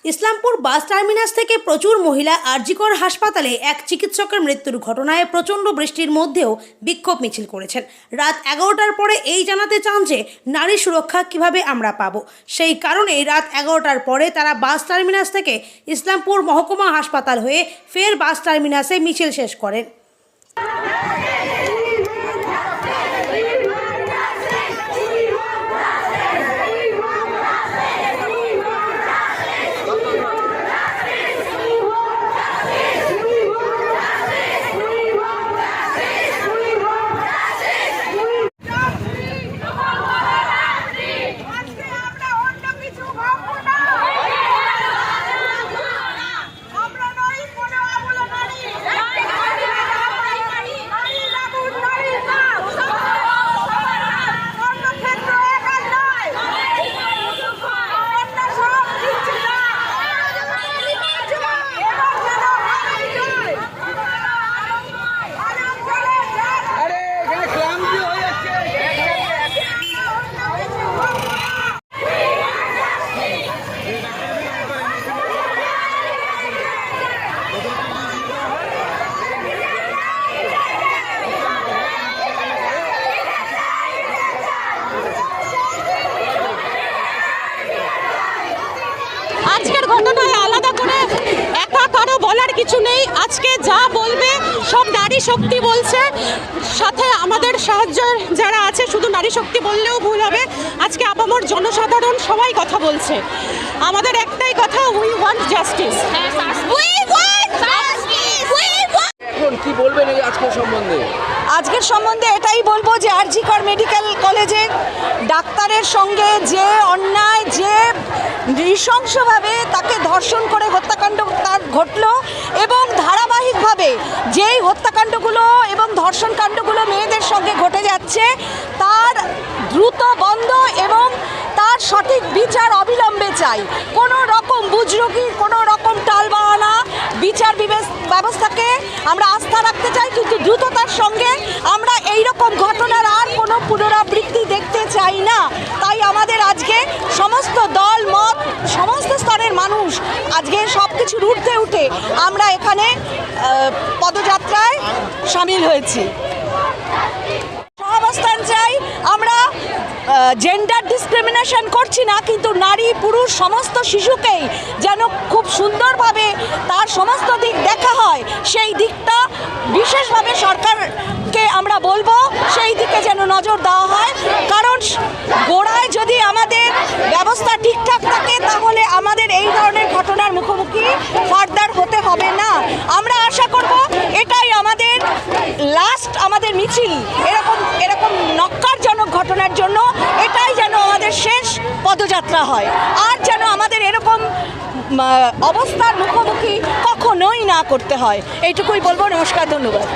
Islampur bus terminus থেকে প্রচুর মহিলা আরজিকর হাসপাতালে এক চিকিৎসকের মৃত্যুর ঘটনায় প্রচণ্ড বৃষ্টির মধ্যেও বিক্ষোভ মিছিল করেছেন। রাত 11টার পরে এই জানাতে চান যে নারী সুরক্ষা কিভাবে আমরা পাবো। সেই কারণেই রাত 11টার পরে তারা বাস টার্মিনাস থেকে ইসলামপুর মহকুমা হাসপাতাল হয়ে ফের বাস টার্মিনাসে মিছিল শেষ করেন। আজকের ঘটনায় আলাদা করে একা কারো বলার কিছু নেই। আজকে যা বলবে সব নারী শক্তি বলছে, সাথে আমাদের সাহায্য যারা আছে, শুধু নারী শক্তি বললেও ভুল হবে। আজকে আপামর জনসাধারণ সবাই কথা বলছে। আমাদের একটাই কথা, উই ওয়ান্ট জাস্টিস। এখন কি বলবেন এই আজকের সম্বন্ধে? আজকের সম্বন্ধে এটাই বলবো যে আরজিকর মেডিকেল কলেজের ডাক্তারের সঙ্গে যে অন্যায়, যে নৃশংসভাবে তাকে ধর্ষণ করে হত্যাকাণ্ড তার ঘটলো, এবং ধারাবাহিকভাবে যেই হত্যাকাণ্ডগুলো এবং ধর্ষণকাণ্ডগুলো মেয়েদের সঙ্গে ঘটে যাচ্ছে তার দ্রুত বন্ধ এবং তার সঠিক বিচার অবিলম্বে চাই। কোনো রকম বুজরুগি, কোনো রকম টালবাহানা বিচার ব্যবস্থাকে আমরা আস্থা রাখতে চাই, কিন্তু দ্রুততার সঙ্গে আমরা এই রকম ঘটনার আর কোনো পুনরাবৃত্তি দেখতে চাই না। তাই আমাদের আজকে সমস্ত দল মত, সমস্ত স্তরের মানুষ আজকে সব কিছুর ঊর্ধ্বে উঠে আমরা এখানে পদযাত্রায় সামিল হয়েছি। সহাবস্থান চাই। আমরা জেন্ডার ডিসক্রিমিনেশন করছি না, কিন্তু নারী পুরুষ সমস্ত শিশুকেই যেন খুব সুন্দরভাবে তার সমস্ত দিক দেখা হয়, সেই দিকটা বিশেষভাবে সরকারকে আমরা বলবো সেই দিকে যেন নজর দেওয়া হয়। কারণ গোড়ায় যদি আমাদের ব্যবস্থা ঠিকঠাক থাকে তাহলে আমাদের এই ধরনের ঘটনার মুখোমুখি ফার্দার হতে হবে না। আমরা আশা করব এটাই আমাদের লাস্ট আমাদের মিছিল, এরকম নক্কারজনক ঘটনার জন্য এটাই যেন আমাদের শেষ পদযাত্রা হয়, আর যেন আমাদের এরকম অবস্থার মুখোমুখি কখনোই না করতে হয়। এইটুকুই বলবো। নমস্কার, ধন্যবাদ।